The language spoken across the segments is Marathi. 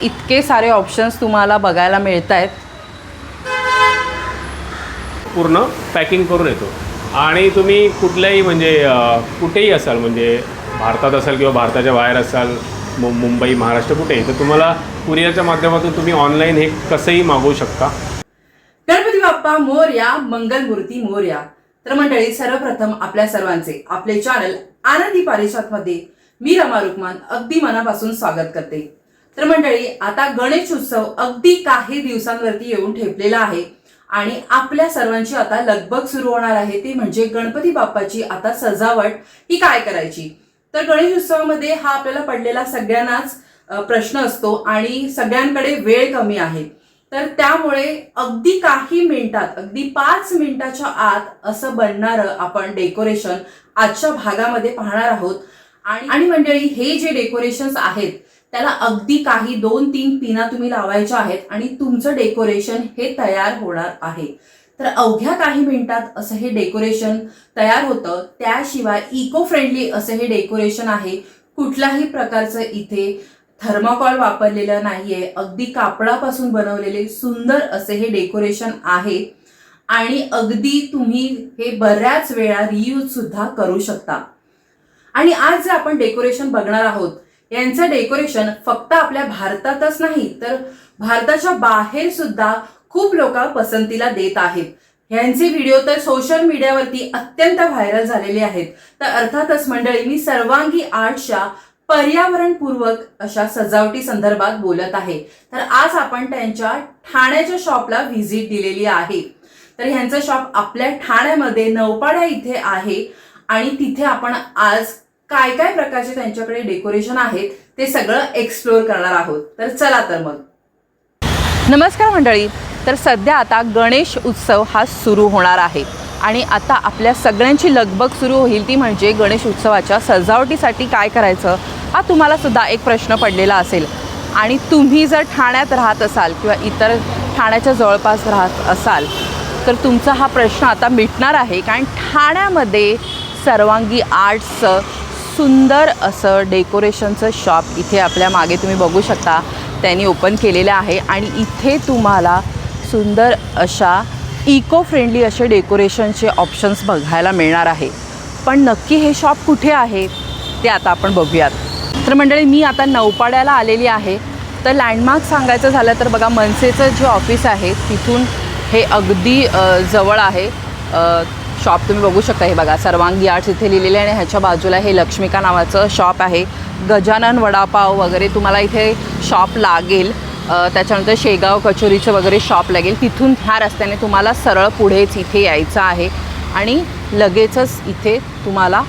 इतके सारे ऑप्शन्स तुम्हाला बघायला मिळत आहेत. पूर्ण पॅकिंग करून येतो आणि तुम्ही कुठल्याही म्हणजे कुठेही असाल, म्हणजे भारतात असाल किंवा भारताच्या बाहेर असाल, मुंबई महाराष्ट्र कुठेही, तर तुम्हाला कुरिअरच्या माध्यमातून तुम्ही ऑनलाईन हे कसंही मागवू शकता. गणपती बाप्पा मोरया, मंगलमूर्ती मोरया. तर मंडळी, सर्वप्रथम आपल्या सर्वांचे आपले चॅनल आनंदी पारिजातमध्ये मी रमा रुक्मान अगदी मनापासून स्वागत करते. तर मंडळी, आता गणेश उत्सव अगदी काही दिवसांवरती येऊन ठेपलेला आहे आणि आपल्या सर्वांची आता लगबग सुरू होणार आहे. ती म्हणजे गणपती बाप्पाची आता सजावट ही काय करायची. तर गणेश उत्सवामध्ये हा आपल्याला पडलेला सगळ्यांनाच प्रश्न असतो आणि सगळ्यांकडे वेळ कमी आहे. तर त्यामुळे अगदी काही मिनिटात, अगदी 5 मिनिटाच्या आत असं बनणारं आपण डेकोरेशन आजच्या भागामध्ये पाहणार आहोत. आणि मंडळी, हे जे डेकोरेशन्स आहेत त्याला अगदी काही 2-3 पिना तुम्ही लावायच्या आहेत आणि तुमचं डेकोरेशन हे तयार होणार आहे. तर अवघ्या काही मिनिटात असं हे डेकोरेशन तयार होतं. त्याशिवाय इको फ्रेंडली असं हे डेकोरेशन आहे. कुठल्याही प्रकारचं इथे थर्माकॉल वापरलेलं नाहीये. अगदी कापडापासून बनवलेले सुंदर असे हे डेकोरेशन आहे आणि अगदी तुम्ही हे बऱ्याच वेळा रियूज सुद्धा करू शकता. आणि आज जे आपण डेकोरेशन बघणार आहोत यांचं डेकोरेशन फक्त आपल्या भारतातच नाही तर भारताच्या बाहेर सुद्धा खूप लोक पसंतीला देत आहेत. यांचे व्हिडिओ तर सोशल मीडियावरती अत्यंत व्हायरल झालेले आहेत. तर अर्थातच मंडळी, मी सर्वांगी आर्टच्या पर्यावरणपूर्वक अशा सजावटी संदर्भात बोलत आहे. तर आज आपण त्यांच्या ठाण्याच्या शॉपला व्हिजिट दिलेली आहे. तर ह्यांचं शॉप आपल्या ठाण्यामध्ये नौपाडा इथे आहे आणि तिथे आपण आज काय काय प्रकारचे त्यांच्याकडे डेकोरेशन आहेत ते सगळं एक्सप्लोर करणार आहोत. तर चला तर मग. नमस्कार मंडळी. तर सध्या आता गणेश उत्सव हा सुरू होणार आहे आणि आता आपल्या सगळ्यांची लगबग सुरू होईल. ती म्हणजे गणेश उत्सवाच्या सजावटीसाठी काय करायचं हा तुम्हाला सुद्धा एक प्रश्न पडलेला असेल. आणि तुम्ही जर ठाण्यात राहत असाल किंवा इतर ठाण्याच्या जवळपास राहत असाल तर तुमचा हा प्रश्न आता मिटणार आहे. कारण ठाण्यामध्ये सर्वांगी आर्ट्सचं सुंदर असं डेकोरेशनचं शॉप इथे आपल्या मागे तुम्ही बघू शकता त्यांनी ओपन केलेलं आहे आणि इथे तुम्हाला सुंदर अशा इको फ्रेंडली असे डेकोरेशनचे ऑप्शन्स बघायला मिळणार आहे. पण नक्की हे शॉप कुठे आहे ते आता आपण बघूयात. तर मंडळी, मी आता नौपाड्याला आलेली आहे. तर लँडमार्क सांगायचं झालं तर बघा, मनसेचं जे ऑफिस आहे तिथून हे अगदी जवळ आहे. शॉप तुम्ही बघू शकता. हे बघा, सर्वांगी आर्ट्स इथे लिहिलेले आहे आणि ह्याच्या बाजूला हे लक्ष्मिका नावाचं शॉप आहे. गजानन वडापाव वगैरे तुम्हाला इथे शॉप लागेल. त्याच्यानंतर शेगाव कचोरीचं वगैरे शॉप लागेल. तिथून ह्या रस्त्याने तुम्हाला सरळ पुढेच इथे यायचं आहे आणि लगेचच इथे तुम्हाला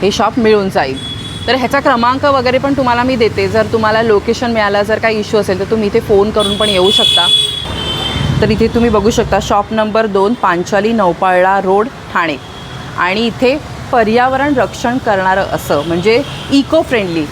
हे शॉप मिळून जाईल. तर ह्याचा क्रमांक वगैरे पण तुम्हाला मी देते. जर तुम्हाला लोकेशन मिळालं, जर काही इश्यू असेल तर तुम्ही इथे फोन करून पण येऊ शकता. तर इथे तुम्ही बघू शकता shop number 2, Panchali Naupada road, Thane. आणि इथे पर्यावरण रक्षण करणारं असं म्हणजे इको फ्रेंडली,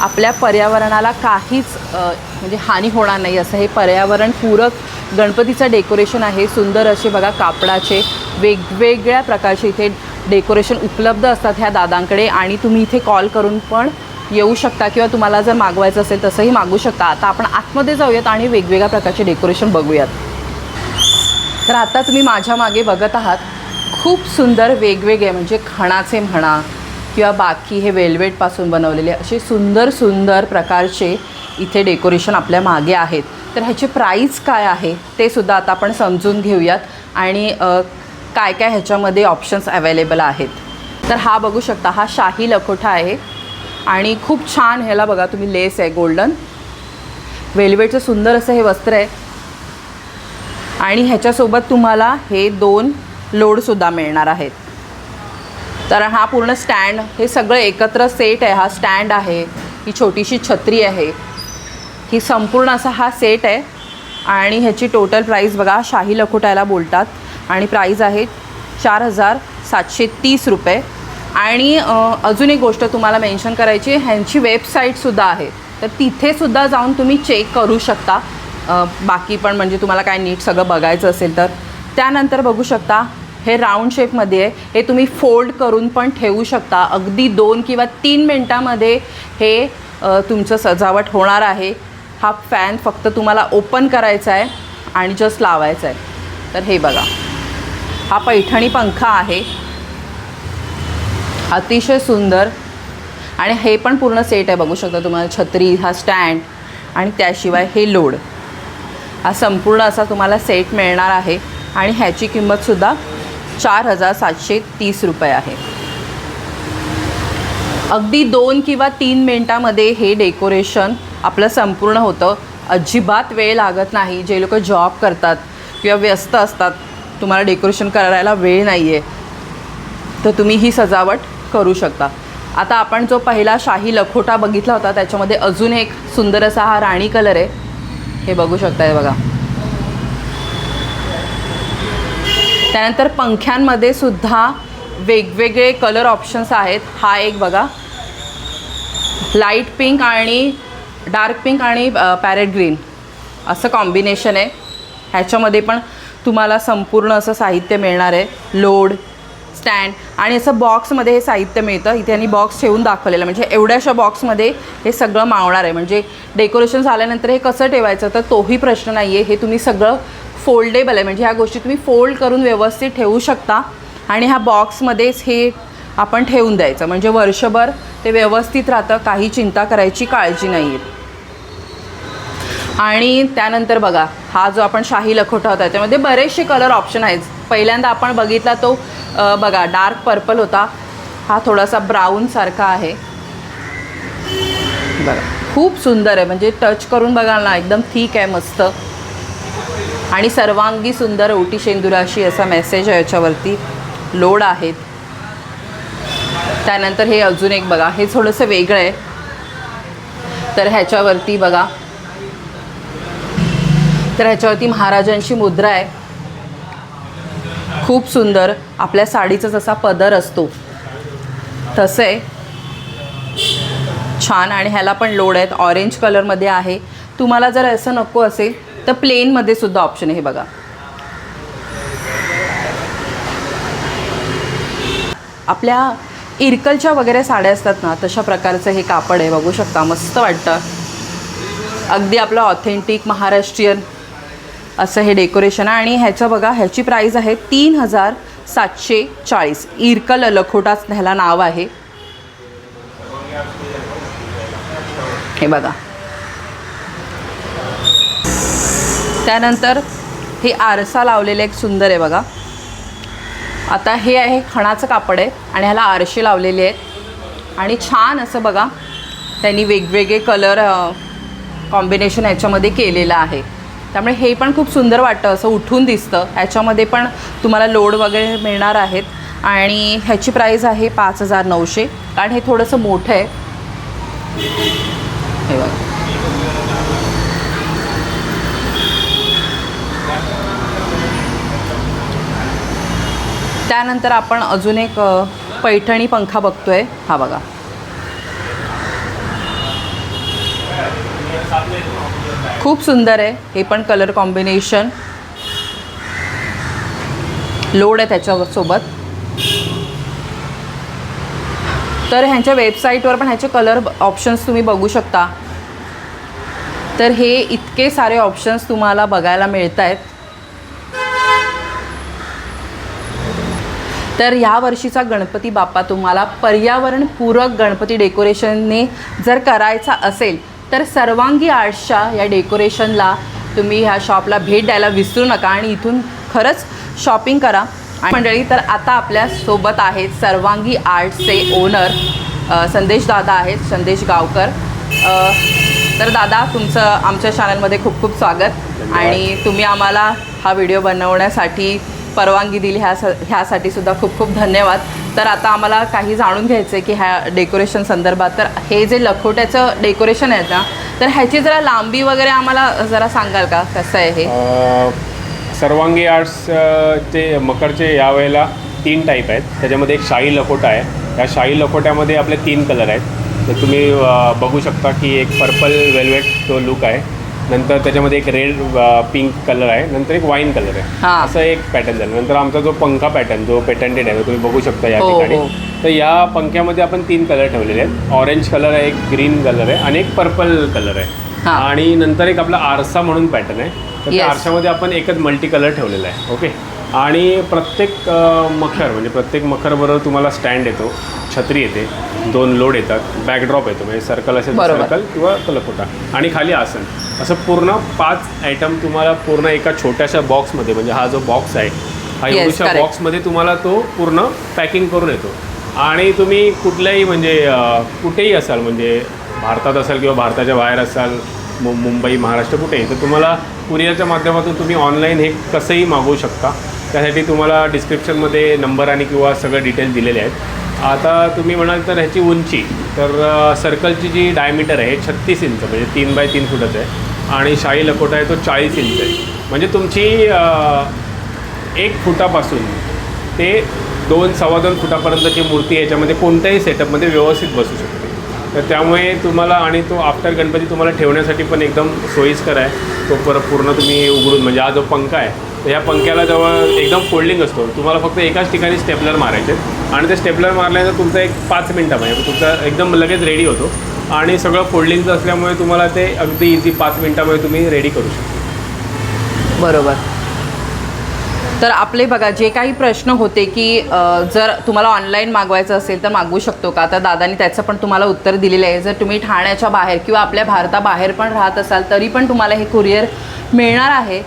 आपल्या पर्यावरणाला काहीच म्हणजे हानी होणार नाही असं हे पर्यावरणपूरक गणपतीचं डेकोरेशन आहे. सुंदर असे बघा कापडाचे वेगवेगळ्या प्रकारचे इथे डेकोरेशन उपलब्ध असतात ह्या दादांकडे आणि तुम्ही इथे कॉल करून पण येऊ शकता किंवा तुम्हाला जर मागवायचं असेल तसंही मागू शकता. आता आपण आतमध्ये जाऊयात आणि वेगवेगळ्या प्रकारचे डेकोरेशन बघूयात. तर आता तुम्ही माझ्या मागे बघत आहात खूप सुंदर वेगवेगळे म्हणजे खणाचे म्हणा किंवा बाकी हे वेल्वेटपासून बनवलेले असे सुंदर सुंदर प्रकारचे इथे डेकोरेशन आपल्या मागे आहेत. तर ह्याची प्राईस काय आहे ते सुद्धा आता आपण समजून घेऊयात आणि काय काय ह्याच्यामध्ये ऑप्शन्स अवेलेबल आहेत. तर हा बघू शकता, हा शाही लखोटा आहे आणि खूप छान ह्याला बघा तुम्ही लेस आहे गोल्डन वेल्वेटचं सुंदर असं हे वस्त्र आहे आणि ह्याच्यासोबत तुम्हाला हे 2 लोडसुद्धा मिळणार आहेत. तर हा पूर्ण स्टँड हे सगळं एकत्र सेट आहे. हा स्टँड आहे, ही छोटीशी छत्री आहे, ही संपूर्ण असा हा सेट आहे आणि ह्याची टोटल प्राईस बघा, शाही लखोटायला बोलतात आणि प्राईस आहे 4730 रुपये. आणि अजून एक गोष्ट तुम्हाला मेन्शन करायची, ह्यांची वेबसाईटसुद्धा आहे तर तिथेसुद्धा जाऊन तुम्ही चेक करू शकता. बाकी पण म्हणजे तुम्हाला काय नीट सगळं बघायचं असेल तर. त्यानंतर बघू शकता हे राऊंड शेपमध्ये आहे. हे तुम्ही फोल्ड करून पण ठेवू शकता. अगदी 2 किंवा 3 मिनटामध्ये हे तुमचं सजावट होणार आहे. हा फॅन फक्त तुम्हाला ओपन करायचा आहे आणि जस्ट लावायचा आहे. तर हे बघा, हा पैठणी पंखा आहे, अतिशय सुंदर. आणि हे पण पूर्ण सेट आहे, बघू शकता तुम्हाला. छत्री, हा स्टँड आणि त्याशिवाय हे लोड, हा संपूर्ण असा तुम्हाला सेट मिळणार आहे. आणि ह्याची किंमतसुद्धा 4,730 रुपये आहे. अगदी 2 किंवा 3 मिनटामध्ये हे डेकोरेशन आपलं संपूर्ण होतं. अजिबात वेळ लागत नाही. जे लोक जॉब करतात किंवा व्यस्त असतात, तुम्हाला डेकोरेशन करायला वेळ नाही आहे, तर तुम्ही ही सजावट करू शकता. आता आपण जो पहिला शाही लखोटा बघितला होता, त्याच्यामध्ये अजून एक सुंदर असा हा राणी कलर आहे. हे बघू शकताय बघा. त्यानंतर पंख्यांमध्ये सुद्धा वेगवेगळे कलर ऑप्शन्स आहेत. हा एक बघा, लाईट पिंक आणि डार्क पिंक आणि पॅरेट ग्रीन असं कॉम्बिनेशन आहे. ह्याच्यामध्ये पण तुम्हाला संपूर्ण असं साहित्य मिळणार आहे. लोड, स्टँड आणि असं बॉक्समध्ये हे साहित्य मिळतं. इथे यांनी बॉक्स ठेवून दाखवलेलं, म्हणजे एवढ्याशा बॉक्समध्ये हे सगळं मावणार आहे. म्हणजे डेकोरेशन झाल्यानंतर हे कसं ठेवायचं, तर तोही प्रश्न नाही आहे. हे तुम्ही सगळं फोल्डेबल आहे, म्हणजे ह्या गोष्टी तुम्ही फोल्ड करून व्यवस्थित ठेवू शकता. आणि ह्या बॉक्समध्येच हे आपण ठेवून द्यायचं, म्हणजे वर्षभर ते व्यवस्थित राहतं. काही चिंता करायची काळजी नाही आहे. आणि त्यानंतर बघा, हा जो आपण शाही लखोटा होता, त्याच्यामध्ये बरेचसे कलर ऑप्शन आहेत. पहिल्यांदा आपण बघितला तो बघा डार्क पर्पल होता. हा थोडासा ब्राऊनसारखा आहे बघा. खूप सुंदर आहे, म्हणजे टच करून बघाल ना, एकदम थिक आहे, मस्त. आणि सर्वांगी सुंदर ओटी शेंदुराशी असा मेसेज आहे याच्यावरती. लोड आहेत. त्यानंतर हे अजून एक बघा, हे थोडंसं वेगळं आहे. तर ह्याच्यावरती बघा, तर ह्याच्यावरती महाराजांची मुद्रा आहे. खूप सुंदर. आपल्या साडीचा जसा पदर असतो तसं आहे, छान. आणि ह्याला पण लोड आहेत. ऑरेंज कलरमध्ये आहे. तुम्हाला जर असं नको असेल तर प्लेनमध्ये सुद्धा ऑप्शन आहे. हे बघा, आपल्या इरकलच्या वगैरे साड्या असतात ना, तशा प्रकारचं हे कापड आहे. बघू शकता, मस्त वाटतं. अगदी आपलं ऑथेंटिक महाराष्ट्रीयन असं हे डेकोरेशन आहे. आणि ह्याचं बघा, ह्याची प्राईस आहे 3,740. इरकल लखोटाच ह्याला नाव आहे. हे बघा. त्यानंतर हे आरसा लावलेलं एक सुंदर आहे बघा. आता हे आहे खणाचं कापड आहे आणि ह्याला आरसे लावलेले आहेत. आणि छान असं बघा, त्यांनी वेगवेगळे कलर कॉम्बिनेशन ह्याच्यामध्ये केलेलं आहे. त्यामुळे हे पण खूप सुंदर वाटतं, असं उठून दिसतं. ह्याच्यामध्ये पण तुम्हाला लोड वगैरे मिळणार आहेत. आणि ह्याची प्राईस आहे 5,900, कारण हे थोडंसं मोठं आहे. हे बघा. त्यानंतर आपण अजून एक पैठणी पंखा बघतोय. हा बघा, खूप सुंदर आहे. हे पण कलर कॉम्बिनेशन, लोड आहे त्याच्यासोबत. तर ह्यांच्या वेबसाईटवर पण ह्याचे कलर ऑप्शन्स तुम्ही बघू शकता. तर हे इतके सारे ऑप्शन्स तुम्हाला बघायला मिळत आहेत. तर ह्या वर्षीचा गणपती बाप्पा तुम्हाला पर्यावरणपूरक गणपती डेकोरेशनने जर करायचा असेल, तर सर्वांगी आर्ट्सच्या या डेकोरेशनला तुम्ही ह्या शॉपला भेट द्यायला विसरू नका आणि इथून खरंच शॉपिंग करा. मंडळी, तर आता आपल्यासोबत आहेत सर्वांगी आर्ट्सचे ओनर संदेश दादा आहेत, संदेश गावकर. तर दादा, तुमचं आमच्या चॅनलमध्ये खूप खूप स्वागत. आणि तुम्ही आम्हाला हा व्हिडिओ बनवण्यासाठी परवानगी दिली, ह्यासाठी सुद्धा खूप खूप धन्यवाद. तर आता आम्हाला काही जाणून घ्यायचं आहे की ह्या डेकोरेशन संदर्भात. तर हे जे लखोट्याचं डेकोरेशन आहे ना, तर ह्याची जरा लांबी वगैरे आम्हाला जरा सांगाल का, कसं आहे हे? सर्वांगी आर्ट्सचे मकरचे यावेळेला 3 टाईप आहेत. त्याच्यामध्ये एक शाही लखोटा आहे. त्या शाही लखोट्यामध्ये आपले 3 कलर आहेत. तर तुम्ही बघू शकता की एक पर्पल वेल्वेट तो लुक आहे, नंतर त्याच्यामध्ये एक रेड पिंक कलर आहे, नंतर एक वाईन कलर आहे. असं एक पॅटर्न झालं. नंतर आमचा जो पंखा पॅटर्न जो पेटंटेड आहे, तुम्ही बघू शकता या ठिकाणी. तर या पंख्यामध्ये आपण 3 कलर ठेवलेले आहेत. ऑरेंज कलर आहे, एक ग्रीन कलर आहे आणि एक पर्पल कलर आहे. हा. आणि नंतर एक आपला आरसा म्हणून पॅटर्न आहे. तर त्या Yes. आरशामध्ये आपण एकच मल्टी कलर ठेवलेला आहे. ओके. आणि प्रत्येक मखर म्हणजे प्रत्येक मखरबरोबर तुम्हाला स्टँड येतो, छत्री येते, 2 लोड येतात, बॅकड्रॉप येतो म्हणजे सर्कल असेल तर बरोबर. सर्कल किंवा तलकोटा, आणि खाली आसन. असं पूर्ण 5 आयटम तुम्हाला पूर्ण एका छोट्याशा बॉक्समध्ये, म्हणजे हा जो बॉक्स आहे हा Yes, एवढ्याशा correct. बॉक्समध्ये तुम्हाला तो पूर्ण पॅकिंग करून येतो. आणि तुम्ही कुठल्याही म्हणजे कुठेही असाल, म्हणजे भारतात असाल किंवा भारताच्या बाहेर असाल, मुंबई महाराष्ट्र कुठेही, तर तुम्हाला कुरिअरच्या माध्यमातून तुम्ही ऑनलाईन हे कसंही मागवू शकता. त्यासाठी तुम्हाला डिस्क्रिप्शनमध्ये नंबर आणि किंवा सगळे डिटेल्स दिलेले आहेत. आता तुम्ही म्हणाल तर ह्याची उंची, तर सर्कलची जी डायमीटर आहे 36 इंच म्हणजे 3 बाय 3 फुटाचं आहे. आणि शाही लकोटा आहे तो 40 इंच आहे. म्हणजे तुमची 1 फुटापासून ते 2-2.25 फुटापर्यंतची मूर्ती याच्यामध्ये कोणत्याही सेटअपमध्ये व्यवस्थित बसू शकते. तर त्यामुळे तुम्हाला, आणि तो आफ्टर गणपती तुम्हाला ठेवण्यासाठी पण एकदम सोयीस्कर आहे. तो पूर्ण तुम्ही उघडून, म्हणजे हा जो पंखा आहे तर ह्या पंख्याला जवळ एकदम फोल्डिंग असतो. तुम्हाला फक्त एकाच ठिकाणी स्टेपलर मारायचे आणि ते स्टेपलर मारल्यानंतर तुमचा एक 5 मिनटामध्ये तुमचा एकदम लगेच रेडी होतो. आणि सगळं फोल्डिंगचं असल्यामुळे तुम्हाला ते अगदी इझी 5 मिनटामध्ये तुम्ही रेडी करू शकता. बरोबर. तर आपले बघा जे काही प्रश्न होते की जर तुम्हाला ऑनलाईन मागवायचं असेल तर मागवू शकतो का, तर दादानी त्याचं पण तुम्हाला उत्तर दिलेलं आहे. जर तुम्ही ठाण्याच्या बाहेर किंवा आपल्या भारताबाहेर पण राहत असाल तरी पण तुम्हाला हे कुरिअर मिळणार आहे.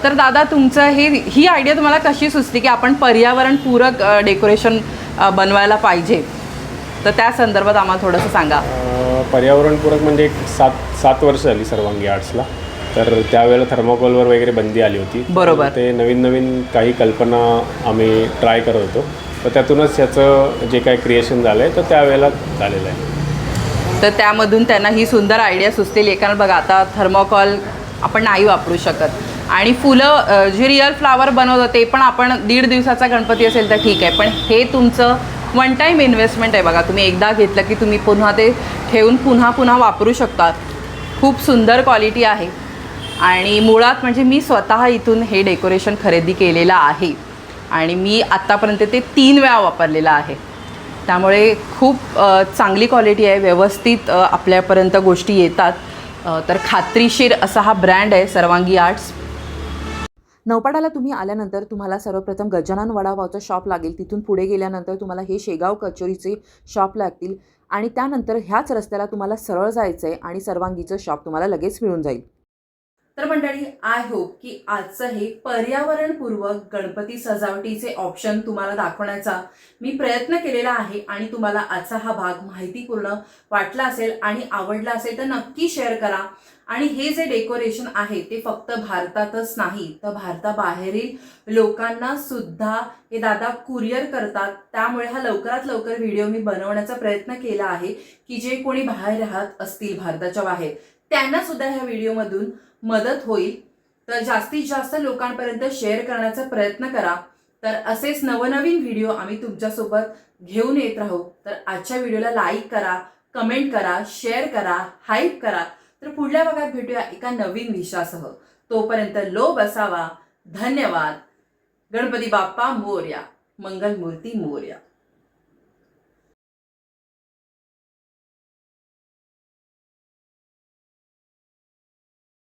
तर दादा तुमचं ही आयडिया तुम्हाला कशी सुचली की आपण पर्यावरणपूरक डेकोरेशन बनवायला पाहिजे, तर त्या संदर्भात आम्हाला थोडंसं सांगा. पर्यावरणपूरक म्हणजे एक 7 वर्ष झाली सर्वांगी आर्ट्सला. तर त्यावेळेला थर्माकोलवर वगैरे बंदी आली होती. बरोबर. ते नवीन काही कल्पना आम्ही ट्राय करत होतो. तर त्यातूनच याचं जे काही क्रिएशन झालं आहे तर त्यावेळेला झालेलं आहे. तर त्यामधून त्यांना ही सुंदर आयडिया सुचलेली आहे. कारण बघा आता थर्मोकॉल आपण नाही वापरू शकत आणि फुलं जे रिअल फ्लावर बनवतं ते पण आपण 1.5 दिवसाचा गणपती असेल तर ठीक आहे, पण हे तुमचं 1 टाईम इन्व्हेस्टमेंट आहे. बघा तुम्ही एकदा घेतलं की तुम्ही पुन्हा ते ठेवून पुन्हा वापरू शकता. खूप सुंदर क्वालिटी आहे. आणि मुळात म्हणजे मी स्वतः इथून हे डेकोरेशन खरेदी केलेलं आहे आणि मी आत्तापर्यंत ते 3 वेळा वापरलेलं आहे. त्यामुळे खूप चांगली क्वालिटी आहे, व्यवस्थित आपल्यापर्यंत गोष्टी येतात. तर खात्रीशीर असा हा ब्रँड आहे सर्वांगी आर्ट्स. नौपाडाला तुम्ही आल्यानंतर तुम्हाला सर्वप्रथम गजानन वडापावचं शॉप लागेल. तिथून पुढे गेल्यानंतर तुम्हाला हे शेगाव कचोरीचे शॉप लागतील आणि त्यानंतर ह्याच रस्त्याला तुम्हाला सरळ जायचं आहे आणि सर्वांगीचं शॉप तुम्हाला लगेच मिळून जाईल. तर मंडळी, आय होप की आजचं हे पर्यावरणपूर्वक गणपती सजावटीचे ऑप्शन तुम्हाला दाखवण्याचा मी प्रयत्न केलेला आहे आणि तुम्हाला आजचा हा भाग माहितीपूर्ण वाटला असेल आणि आवडला असेल तर नक्की शेअर करा. आणि हे जे डेकोरेशन आहे ते फक्त भारतातच नाही तर भारताबाहेरील लोकांना सुद्धा हे दादा कुरिअर करतात. त्यामुळे हा लवकरात लवकर व्हिडिओ मी बनवण्याचा प्रयत्न केला आहे की जे कोणी बाहेर राहत असतील भारताच्या बाहेर त्यांना सुद्धा ह्या व्हिडिओमधून मदत होईल. तर जास्तीत जास्त लोकांपर्यंत शेअर करण्याचा प्रयत्न करा. तर असेच नवनवीन व्हिडिओ आम्ही तुमच्यासोबत घेऊन येत राहू. तर आजच्या व्हिडिओला लाईक करा, कमेंट करा, शेअर करा, हाईप करा. तर पुढल्या भागात भेटूया एका नवीन विषयासह. तोपर्यंत लो बसावा. धन्यवाद. गणपती बाप्पा मोरया, मंगलमूर्ती मोरया.